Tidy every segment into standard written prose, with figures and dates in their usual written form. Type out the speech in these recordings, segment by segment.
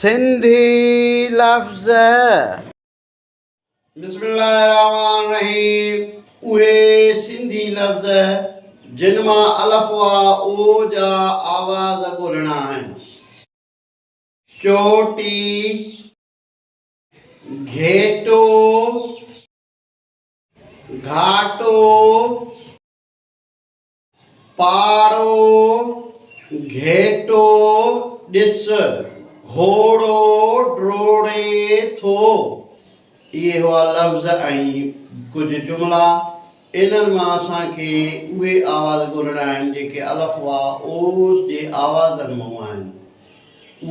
سنڌي لفظ बिस्मिल्लाहिर्रहमानिर्रहीम उहे सिंधी लफ़्ज़ जिन मां अलफ़ वा ओ जा आवाज़ ॻोल्हणा आहिनि। चोटी, घेटो, घाटो, पाड़ो, घेटो, ॾिस, घोड़ो, ड्रोड़े थो। इहे हुआ लफ़्ज़ ऐं कुझु जुमिला। इन्हनि मां असांखे उहे आवाज़ ॻोल्हणा आहिनि जेके अलफ़ वा ओस जे आवाज़नि मां आहिनि।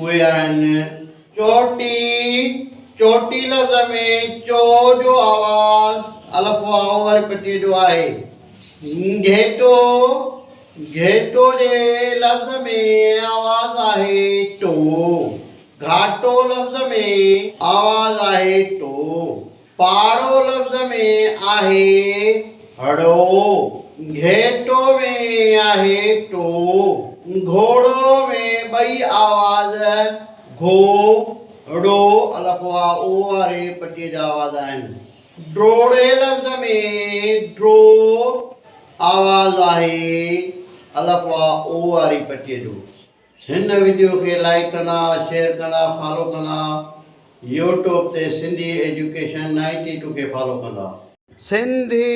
उहे आहिनि चोटी। चोटी लफ़्ज़ में चो जो आवाज़ अलफ़ वा ओ वारी पटीअ जो आहे। घेटो, घेटो जे लफ़्ज़ में आवाज़ आहे टो। घाटो लफ़्ज़ में आवाज़ आहे टो। पाड़ो लफ़्ज़ में आहे हड़ो। घेटो में आहे टो। घोड़ो में ॿई आवाज़ घो ड़ो अलफ़ वा ओ वारे पटीअ जा आवाज़ आहिनि। ड्रोड़े लफ़्ज़ में ड्रो आवाज़ आहे अलफ़ वा ओ वारी पटीअ जो। हिन वीडियो खे लाइक कंदा, शेयर कंदा, फॉलो कंदा। यूट्यूब ते सिंधी एजुकेशन 92 खे फॉलो कंदा। सिंधी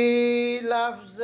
लफ़्ज़